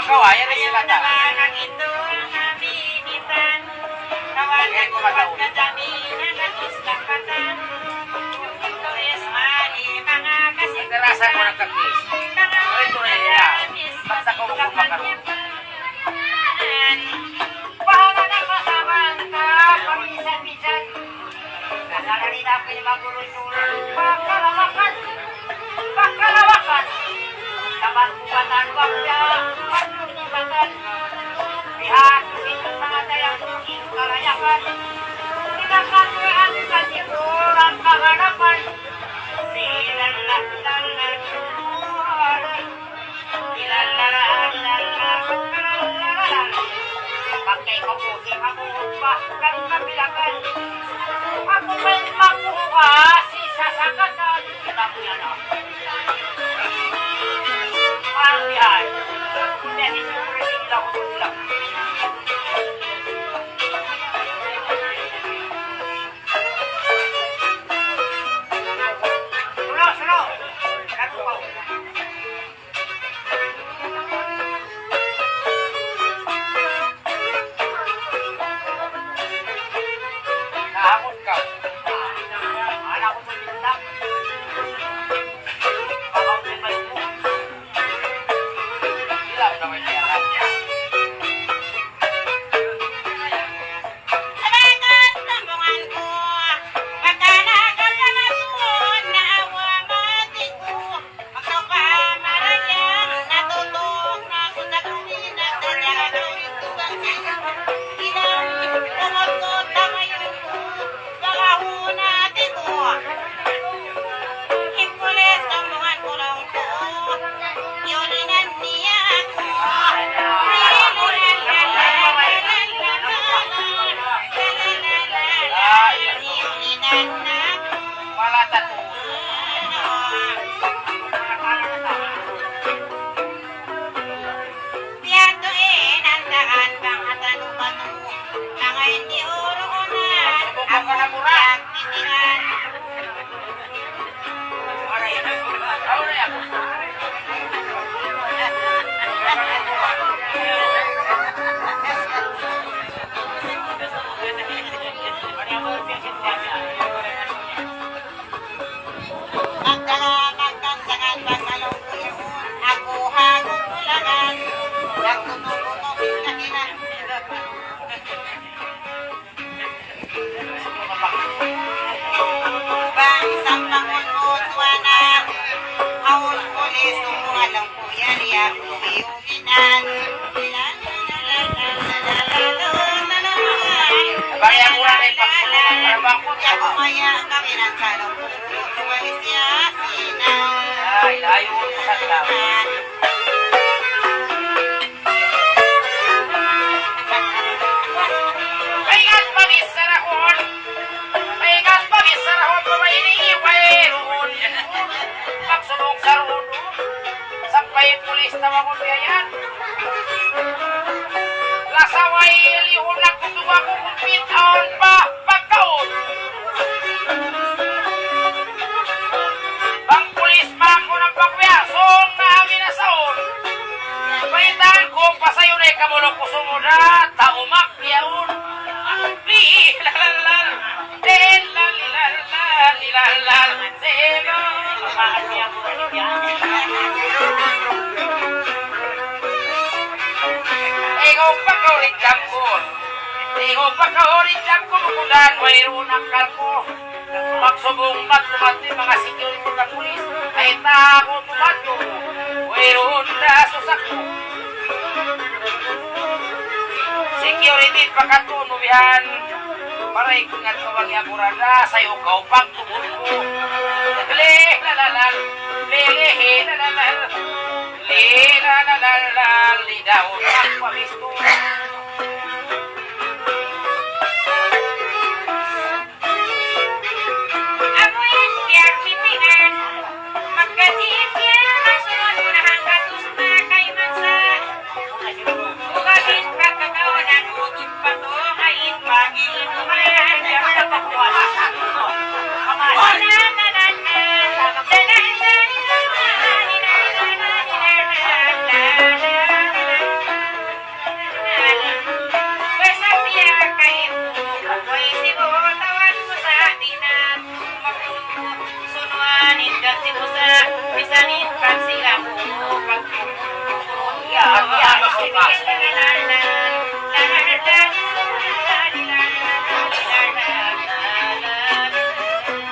kawayan ay sila ta. Ang indol kami nitan. Kawayan ko pagkadami na nag-islapatan. Ito is mali mga kasi. Narasan mo ng kakis. Ito na nila. Basta ko magpapakaroon. Pahala na kasamaan ka, pamisan-misan. Nasalarita ko yung magurul-surul. Pagkalawakan, pagkalawakan. Saban kubatan wapya, panlulibatan. Lihat itong mga dayang tungin kalayakan. Tinakatuan sa tidur ang kaharapan. Nilalalalalal, nilalalalalal. Pagkay ko po si Hamuhumba ng kabilakan. Ako may makuha si sasakatan. Kita mo yan o. Parang yan. Dahil siguro sila ko lang. Sulo, sulo. Kato ko. Nahamon ka. Anak ko may bintak. Bakaw may balik mo. Ilang naman niya. Salamat tambungan ko. Pagkanagal na masuon na awamati ko. Magkapamarayang natutong na kusakunin at dadagawin ito ang sila. Ilang tumutod na ngayon ko. Baka hunati ko. Himpulis tambungan ko lang ko. Yuninan niya ako. Malata to. Tiyatuin ang daan bang atanu-batu. Mga hindi uruunan. Ako na murag titingan. Ano na yan? Magdalaman kang sangan pagkalong kuyaon. Ako hagong tulagan. Nagtutututo pinakinan. Bang isang pangunod wana. Haul pulis tumuhalang kuyariyak. Uyuminan. Bagay ang mura na ipagsulungan para bangko niya. Ako kaya kami ng salong puso. Sumalis niya sinan. Ay, layo mo sa tao. Paingat pabisarahon. Paingat pabisarahon. Pamainiiwairon. Magsulong sa runo. Sampay pulis na wakon yan. Lasaway lihon na kutuwa ko kumpit aon pa pagkaon. Bang pulis pa ako ng pakwasong na amin na saon. Paitan ko pasayo na ikamulong ko sumuna. Taumak yaon. Lilalal. Lilalal. Lilalal. Lilalal. Ikaw pa kaulit jam ko. Ikaw pa kaulit jam ko. Bukudan, mayroon ang kalko. Magsubong matumati mga security na pulis. Ay tako tumato. Mayroon na susakto. Security pagkatunubihan. Para ikungan ko bang yakurada. Sa'yo kaw pagtubod ko. Lilalal. Lilalal. Lilalal. Lidaw ang pamisto. Ako yan, biyak pipingan. Magkasiit yan, masunod mo na hanggang gusto kay mansa. Bugagin pagkakaon ang utod pa to, kain pagilin mo mayan. Diyan na pakuwala sa ako.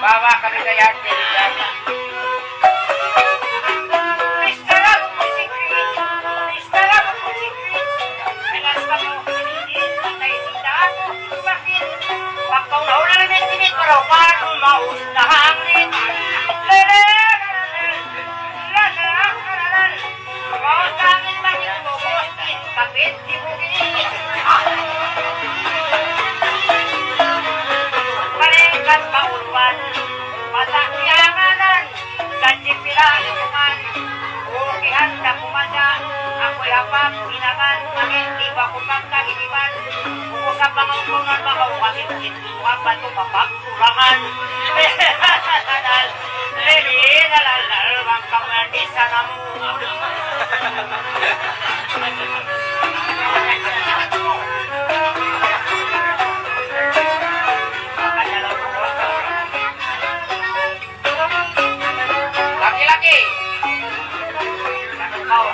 Bawa kami kaya dyan. Ako'y hapang hinagan, bakit di ba ko pagkaginiman? Uusap ang upunan, makawasi mo itutuhan, bato mapagkurangan. Lili, nalalal, bang kamandi sa namu. Laki-laki. Kau.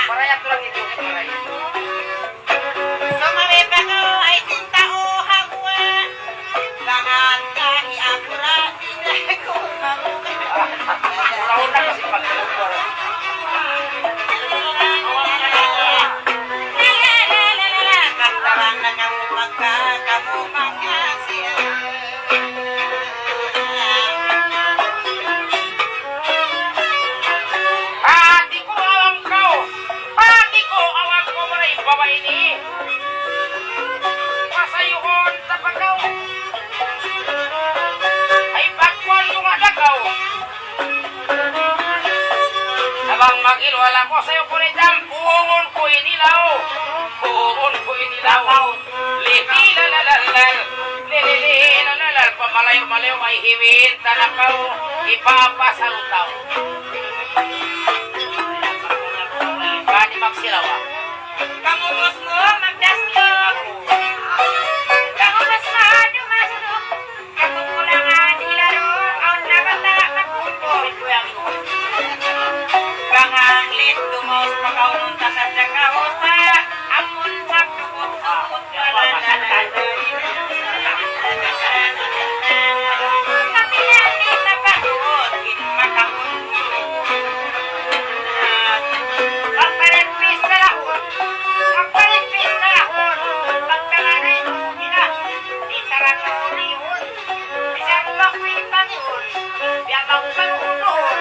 Parayat lang ito. Parayat. Uraw-una kasi pag-umor. Pati ko awang kau. Pati ko awang ko maray babae ni. Pasayuhon tapagaw. Ay pagkuhan ko nga dagaw. Abang mag-ilwala ko sa'yo ko rin dyan, buongon ko inilaw. Buongon ko inilaw. Liti lalalal. Lili lalalal. Pamalayo-malayo ay hiwin tanakaw. Ipapasalutaw. Kani magsilawa. Kamumos mo, magdaslog. Kamumos mo, dumaslog. Kakukulangan ilaro, ang nabata magkuko. Kanganglit, dumos pagkaunong tasadang kahosa. Amun sa tukot-tukot, lalalala. Kapilati na kahot, kinmakahon. Pagpaligpis na lahon, pagpaligpis na lahon, pagkalanay nungina, di tarangunihon, isang makwing panihon, biyabang pangunohon.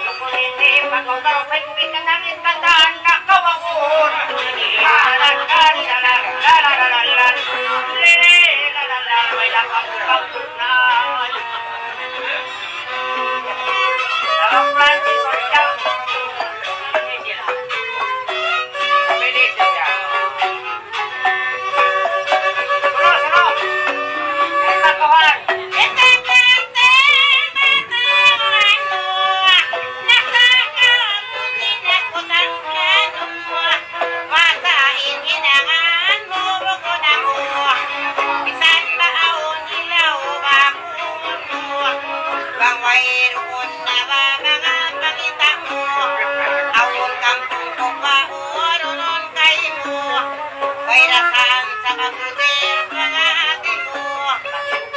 Lukuniti, pagkakarapay kung ikanangin, tandaan ka kawanguhon. Lalakan, lalalalalalalan, lalalalalalan, may lakang-lakang-lakang. Sarap Francis, Origal. Pwede siya. Suno! Ay, pagkawalan. Mayroon na ba mga pakita mo? Awon kang tungkok pa uronon kayo mo. Kairasan sa pagkutir mga atin mo.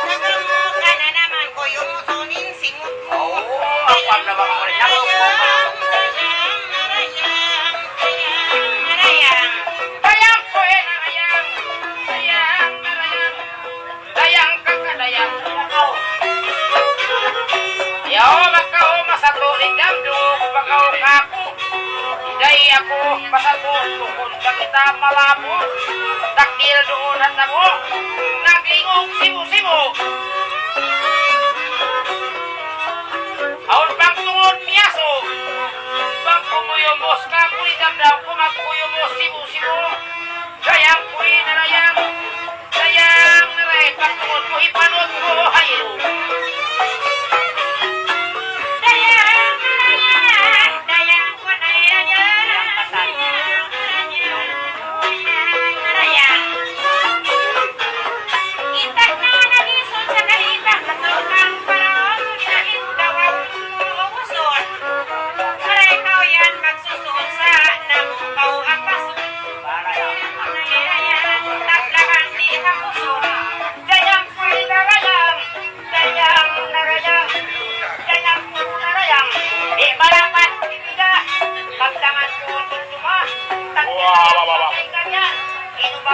Nagrumo ka na naman ko yung sunin singot mo. Oo, apam na mga rin. Dayang ko narayang. Dayang narayang. Dayang kakadayang. Yaw magkao masaturin damdo. Pagkao kako. Hiday ako pasatun. Tukon ka kita malabo. Takdil doon at namo. Naglingong sibo-sibo. Aon pang tungod miyaso. Pag kumuyomos ka kuy damdaw ko magkuyomos sibo-sibo. Dayang kuy narayang. Dayang naray pag tungod ko ipanod ko hayro. Dayang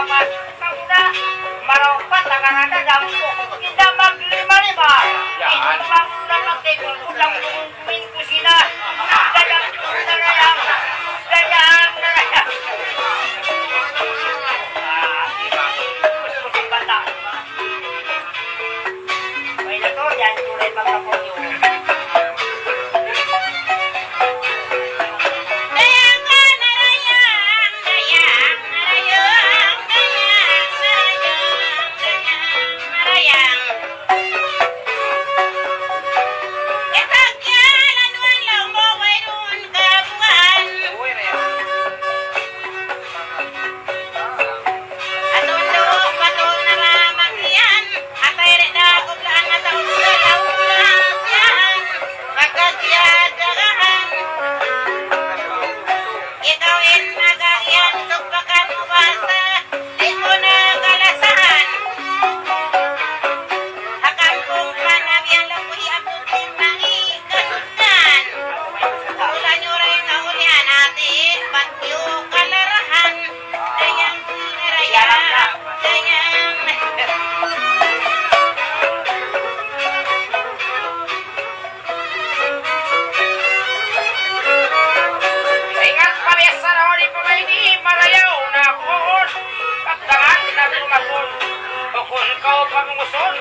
paman kamuna maraupat ang anadadam ko hindi maglima-lima Yan. ito bang lalaki kung ulang lumumin ko sila dayang narayang gusto bata may na to yan tuloy magkapulyo ingat pamesa na huli pa may di marayaw na kuhon kaptangan tinatulmakon bukun kau pangunguson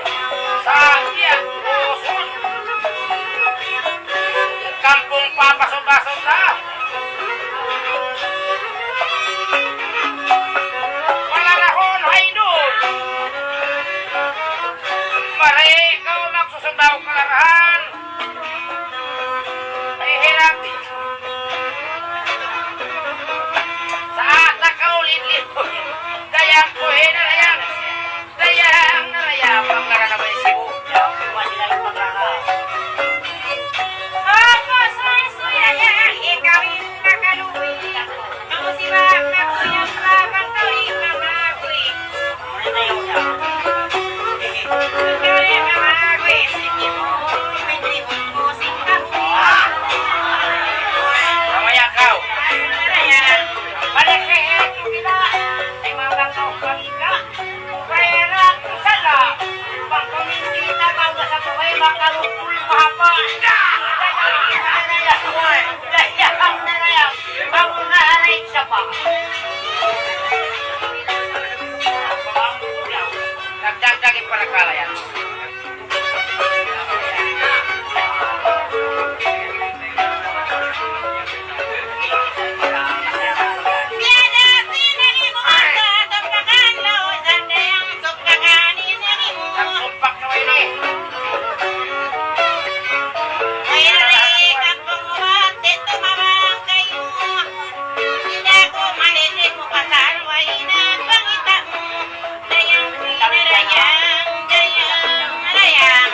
sa tiyan uuson kampung papasod-basod na wala na hon hay doon maray ikaw magsusundaw kalarahan ay hirap dayang kuhe na layang dayang na layang panglara na may sibu masila yung panglara Opo, suyayang ikawin nakaluwi. Ang sibak na kuyang labang tawi mamagoy. muli na yung niya Kaya mamagoy, sige mo, pinribon mo singkapo. mamaya kaw Ayan, balik kay Eto Gila ay mamakaw pangika kaya kusala pang pamintita kang sa buhay makalukul mahapa dayang na layang ang unaharay sa pa nagdagdagin pala kalayan biada sinagi mo masa, sopakan lausan dayang sopakan inagi mo. nagsumpak na ini Mayari kampung umat, dito mamang kayo. Hindi ako malitin mo kasal, wahina pangita mo. Dayang narayang, dayang narayang.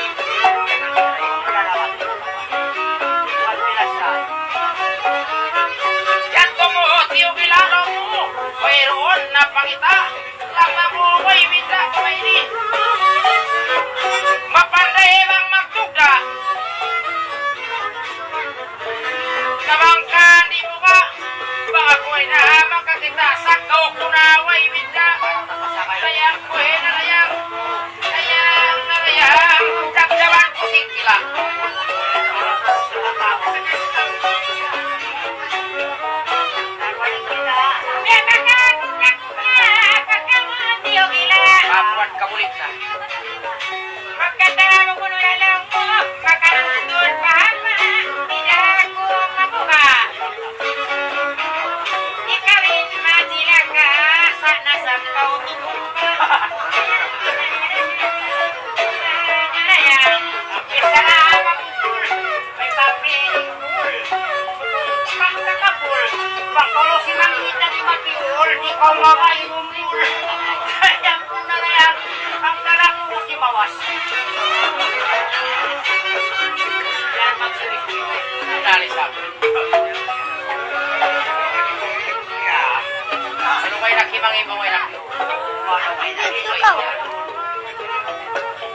yan tumuot yung kilala mo mayroon na pangita lang na mo may wita may di mapanday bang magtugda nabangka di mo ka baka ko'y nahamang kakita sa kaukunaway wita dayang ko'y narayang dayang narayang dagdaman ko singkila kapuan kamulit na Pagkatama ko na lang mo, makalutol pahama, hindi ako mabuha. Ikawin masila ka, sana sa kautubo ka. Narayang, isa na mabutul may papel pang kakapul pang kolo sinangita di matiul di ko makayumul kaya ko na yan ang darak mo si Mawas yan magsulis dali sabi ano kayo nakimang-ibang may nakimang ano kayo nakimang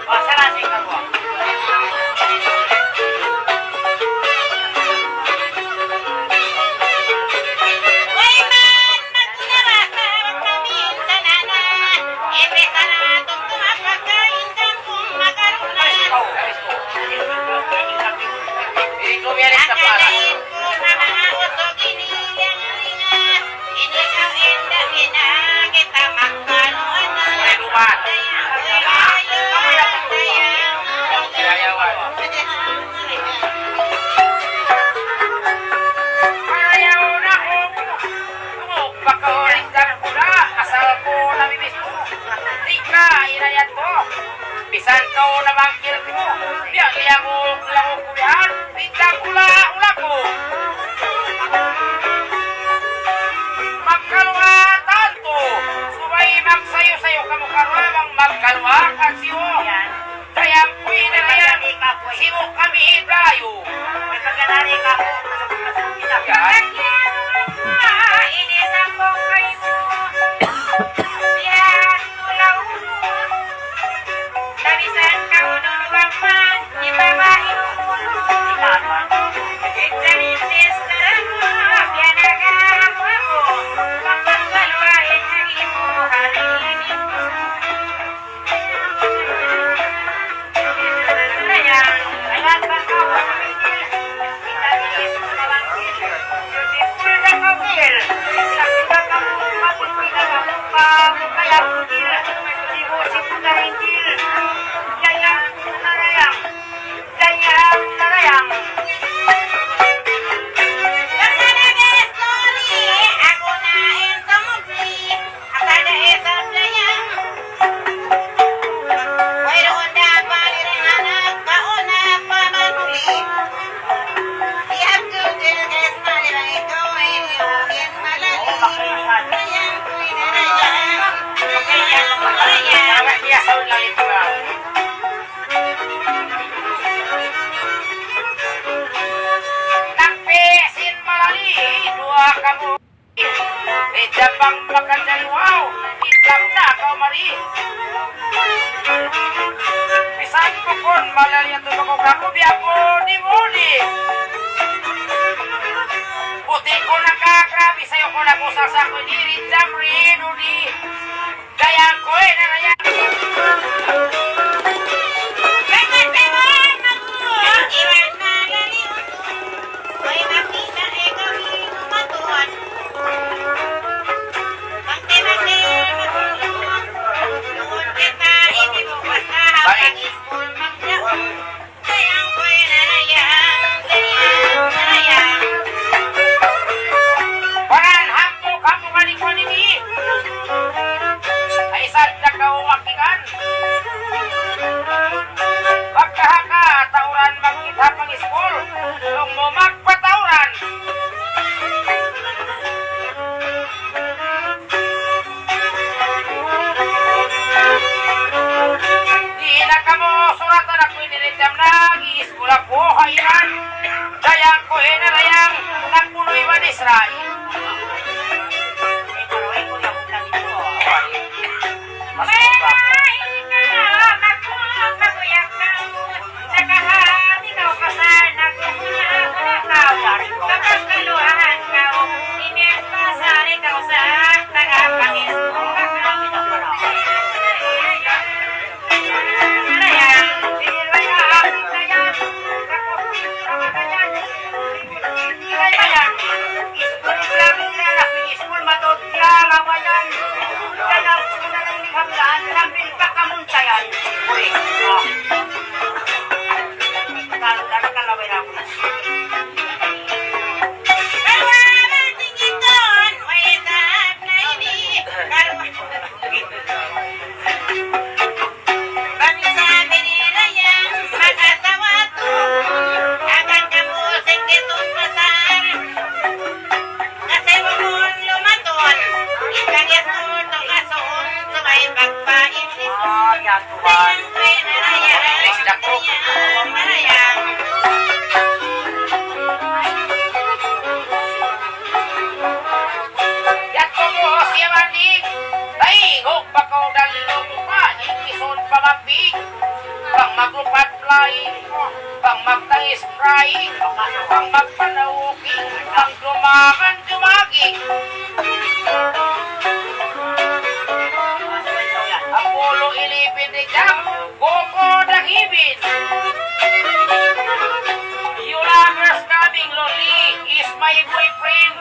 masalasin ka ko Way man, magkunabasa, magkamin sa nanay. na bangkir ko. Biya ko kulihan. Bintang ula ko. Magkalwa tanto. Subay magsayo-sayo ka mo karulang magkalwa kasi kaya po'y nalayan. Simo kami ibrayo. Magkaganari ka po. Yan. Inisang ko kayo. Biyan tulaw mo. Tabisan ka unulwang man. Ibabahin mo. Igdanintis na lang mo. Biyan agam ako. Pagpagkalwain ang imo. Halinin mo. Sayang. Ayat ba ka? Itanis mo na lang. Beautiful na kawil. Sakit na kamong mapiti na kamong kaya putil. Sibo-sibo na hintil. Gayang narayang. Gayang narayang. Nagsanagay story. Ako na sa mugli. Akada esap layang. Mayroon na paliring anak. Kauna pa manuli. Tiap kudil kes malibang ikaw ay niyuhin malali. Kayang ko'y narayang. Kayang narayang. Tama niya sa ulit ba? Nagpesin malali. Dua kamu. Ijabang magandaliwaw. Ijab na kau mari. Pisan ko kon malali ang tubag ko kako. Biya ko di muli. Puti ko nakakrabi sa'yo ko na kusasa ko diri. Jamri nudi. Kaya ko narayang. Pagkasawan mabuhat. Iwan malali usun. Ko'y makita ikaw lumatuan. Magte-magte magulungan. Noon kita ibibukas na habang iskul magdaon. Kayang ko'y narayang. Ganyan narayang. Paran hangko kamu kalikon ini. Ay sad na kauwakikan. Pagkahaka tauran magkita pang iskul. Kung mo magpatauran. Di na kamo suratan ako iniritam na iskul ako hayran. Dayang ko narayang nagpunoy man Israel. Pang maglupat flying, pang magtangis frying, pang magpanawuking, pang dumakan dumaging. Apollo 11 de Jam, Goku Dahibin. You lovers coming lonely is my boyfriend.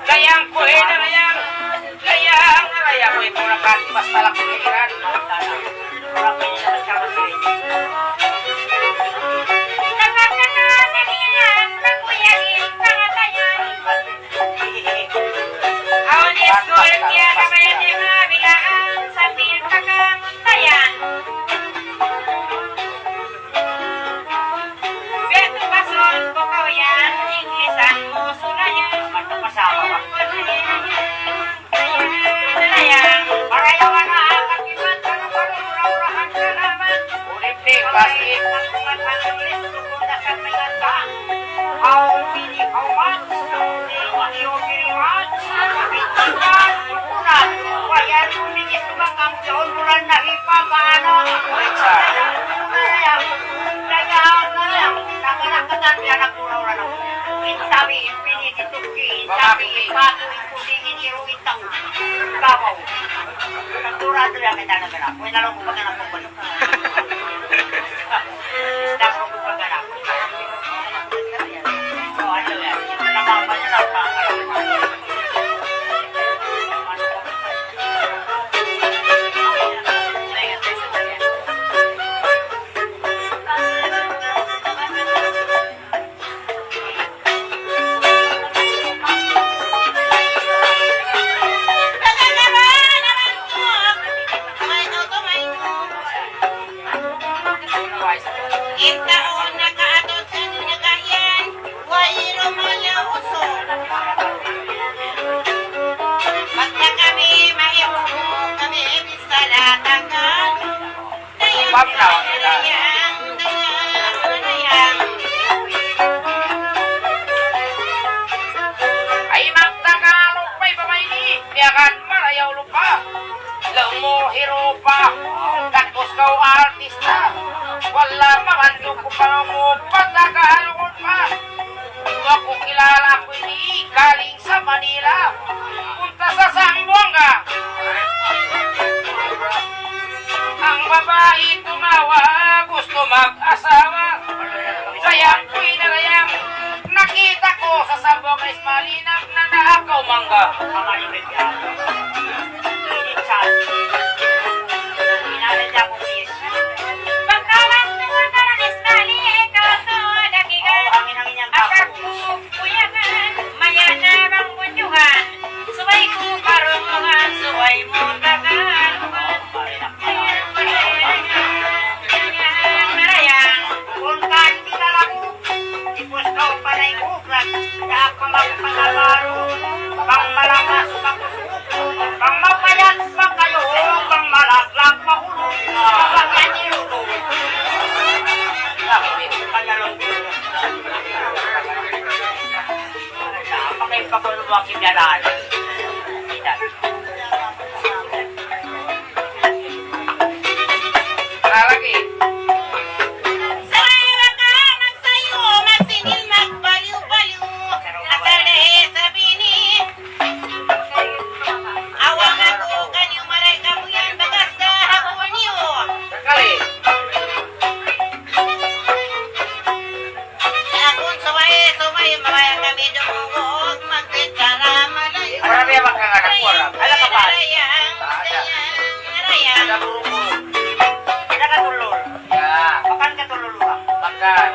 Kayang ko narayang, kayang narayang ko ito nakati basta lang kuliran. ang tiyon bulan na hipa paano? Isa. Nagahaw na lang. Nakalakatan niya nagmura-ura na. Insabi, pinitituki. Insabi, ipatong ipudingin iruin tao. Kabaw. Nagturado yan kita na ganap. Huwag na lang kung maganap ng balik. Stop mo kung maganap. O, ano yan? Namaman nyo lang pa. Intaon na kaadot sa nagayan, wayro malyauso. Basta kami maiuho, kami bisalatanggan. Dayang, Ay magtagalog pa'y pamayni, biyakan marayaw lupa. Laungo hiropa, katos kau artista. Wala mamanyo ko pa mo, pagtagalog pa. Kung ako kilala ko ini, galing sa Manila. Punta sa Zamboanga. Ang babae tumawa, gusto mag-asawa. Sayang ko'y nalayang, nakita ko sa Zamboanga is malinang na naakaw mangga. Bang malakas makusuk, bang mapayat makayo, bang malaklak mahulog, bang naniluto. Pakai pakulubang kimyaran. Lagi. Ada buru-buru. Kita katulul. Ya, Makan katululuan. makan.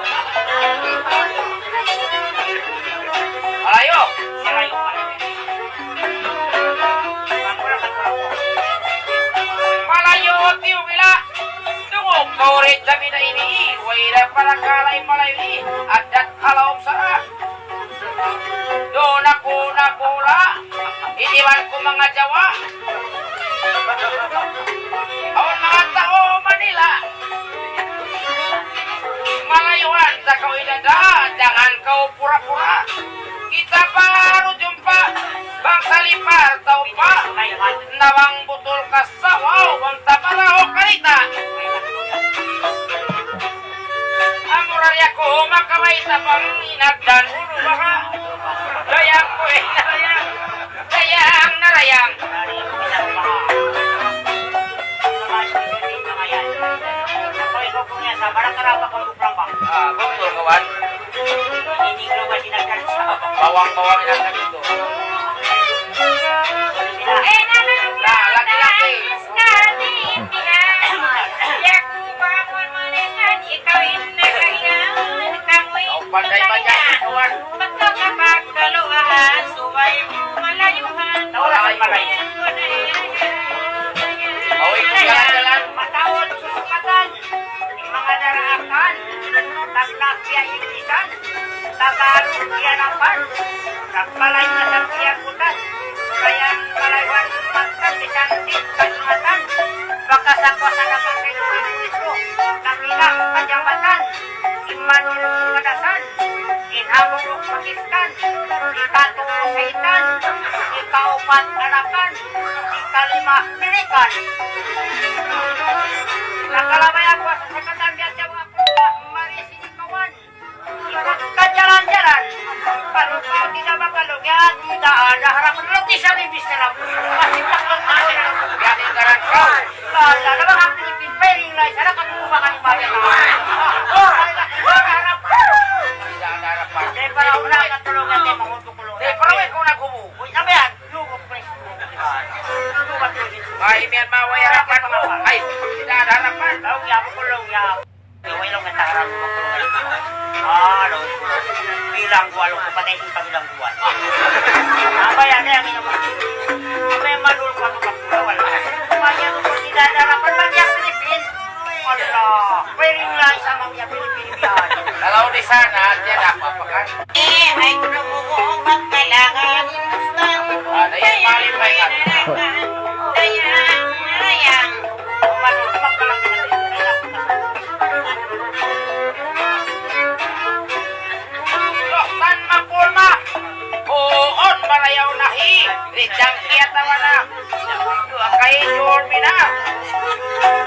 Ayo. Sirayo pa rin. Malayo tiyo gila. Tungok kaurit kami na ini. Wala para kalay malayo ini. Adat kalawang sara. Doon ako nakula. Iniwan ko mga Jawa. Awon mga tao Manila. Malayuan sa kau idada. Jangan kau pura-pura. Kita baru jumpa. Bang salipar tau pa. Nawang butul kasawaw. Bang tabaraw karita. Amurarya ko makaway tabang inag dan ulu baka. Dayang ko narayang. Dayang narayang. Ah, betul kawan. Bawang-bawang yang tadi itu. Nah, laki-laki. Kau pandai banyak kawan. Tahu lah Malayu. Mau ikut jalan-jalan? Matawad susukatan, mga daraakan, tagnakya inisan, tagarong kiyanapan, nagpalay na sa kiyakutan, kayang malaywan sumatan, isantit, kasumatan, bakasakwasa na pagkinuwi ito, nakilang kajamatan, imanulong kadasan, Hamurok Pakistan, ika-2 Satan, ika-4 Arakan, ika-5 Pilikan. Nakalabay ako sa sakatan biya siya mga pula, marisinikawan. Kajalan-jalan, kalau kau tidak makalog yan, tidak ada harapan lebih sa bibis na lang. Masih takot na sila. Yan yung garan ko. Lala, na mga Pilipin, pairing lang, sana kami kumakan yung bayan na. Harap. Tidak ada harapan. Di para una katulungan tayo mangutukulong. Di, parawin ko na kumu. Uy, naman yan, lugok pres. Lugat mo din. Ay, miyan maway harapan mo. Ay, tidak ada harapan. Laung yaw, kulong yaw. Gawin lang ang takarang kulong. Ano, bilang buwan, patay yung pabilang buwan. Apa yan, yang inaman. Apa yang madul ko ang wala. Kumanya ko kung dinadarapan ba niya Pilipin? Wala. Pwering lang sa mga Pilipin yan. Kalau di sana, tiada apa-apa kan? Ay kulong magkailangan Hindustan. Ada yang paling baik kan? Dayang. Madul ko magkalang Tan mapulma. Oon marayaw nahi. Rijang kiyatawana. Kay Jormina.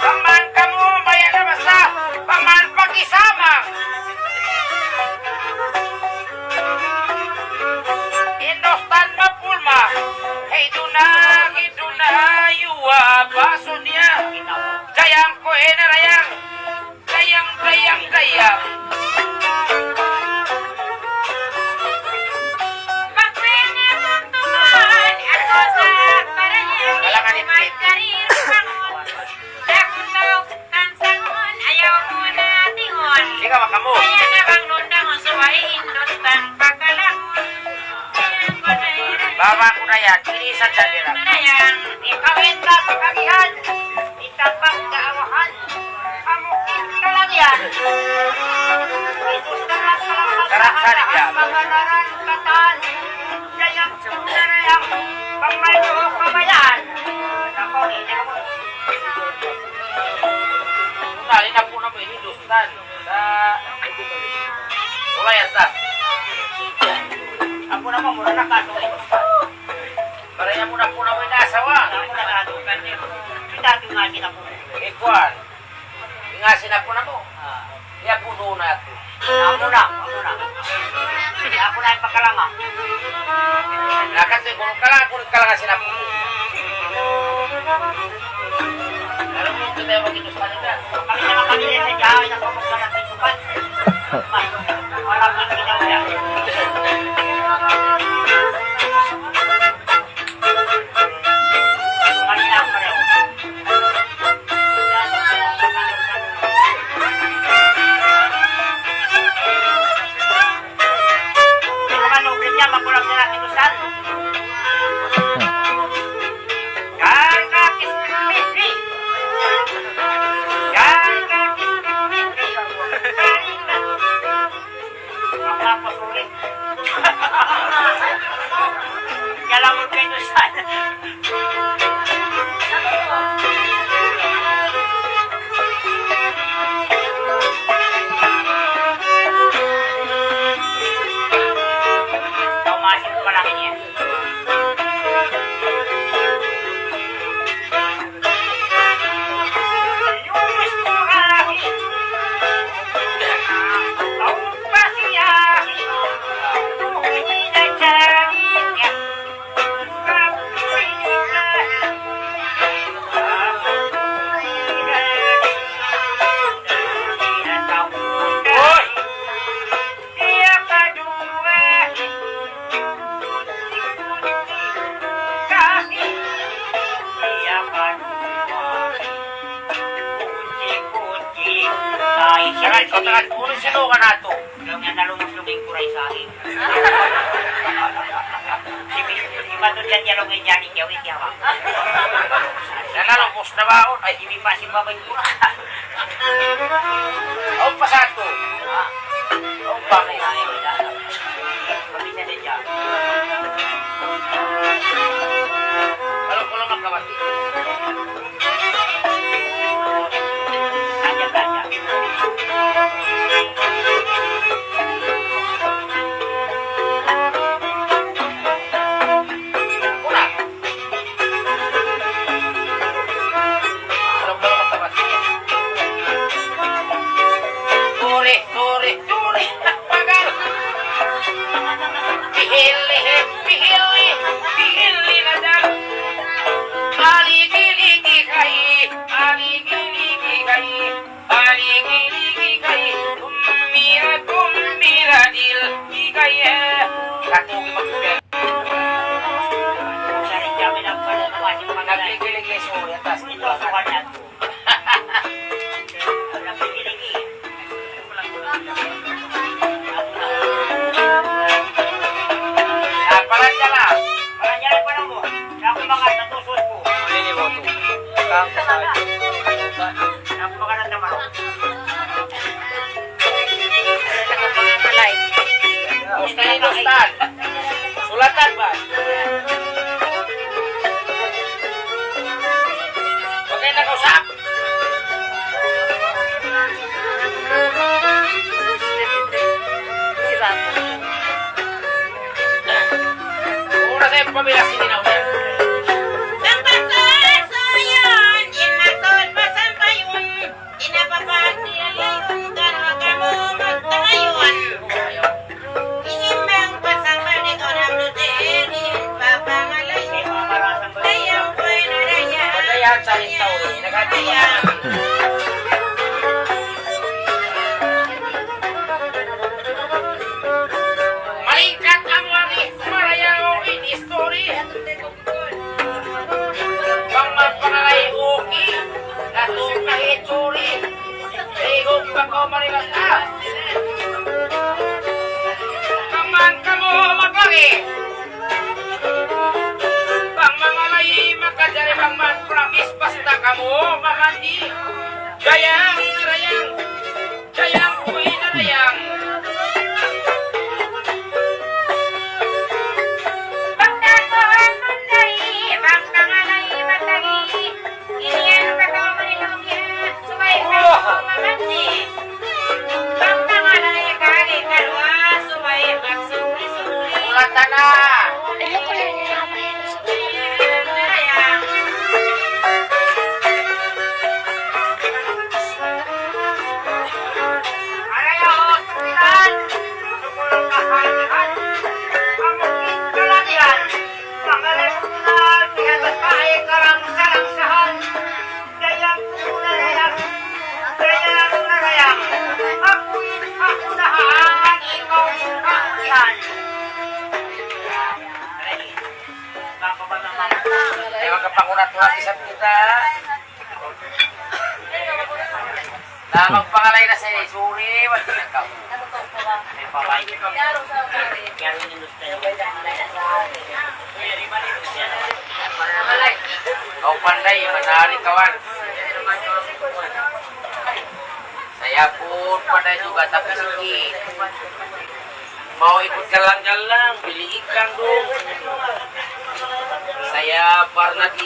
Paman kamu bayan na basta. Paman pakisama. Indostan mapulma. Hiduna yuwa basunya. Dayang ko enarayang. Dayang. Kalangan ipit. Sige makamu. Baba ko na yan. Inisan sa nila. Ikawin na pagkagihan, itapang kaawahan, amukin ka lang yan. Itustaran ka lang Sarap-sarap yan. pangalaran kataan, sayang sunarayang, pangmayo kabayan. Ako, hindi ako. Nali na po naman ini Hindustan. Wala yan ta. Ako naman, muna nakasuhin. Baraya mo na po naman inasawa. Ako nakasuhin. Pidati nga ako. Ikuan. Ingasin ako na mo. Ya puno na ito. Ako na. Ako na yung pakalanga. Nakatoy kung kalangan sila po. Alam mo, kita yung mag-Hindustan nila. Kami naman kami sa Jawa, nakapag ka ng pisupan. Wala ka ginawa yan. Kami na pareho. Hindi ko man ulit niya, makulang nila kinusan. Jalan kedusan. Kau masih kurang ini ya. Jangan kau tangan kuno sinukan nato. Yung yan nalumos-luming kuray sa akin. Si Bato dyan yan luming dyan ikaw, ikaw. Nanalungkos na baon. Ay, Hindi pa si Babay Kura. ang pasato. Ang bakit. Kami na din dyan. Kalau ko lang magkawati. Kanya-kanya. Pihili na dal. Aligi-ligi kay, aligi-ligi kay, aligi-ligi kay, tumira dil, ikay katong magpel. Nagligiligi sorry, atas ito ang kanan. Paranyala pa na mo. Ako mga natusos po. Ini mo to. Ako mga naman. Ustad. Sulatan ba? Bagay na kausap. Ura sa yung pamilya sininaw niya. Kaya sa hintaw eh. Nagkatiyan. Malingkat ang wari. Marayaw in history. Bang magpangalay uki. Natong kahit suri. Ligog pa ko marilas na. Kaman ka mo mapagi. Bang mangalay makadari bang man promise basta kamu mamandi. Jayang narayang. Jayang kuy narayang. Ulatana. Magkapangunat-unat isang kita na magpangalay na sa suri wala na ka may pabay kau pandai menari kawan saya pun pandai juga tapi sedikit mau ikut jalan-jalan beli ikan dong. Saya pernah di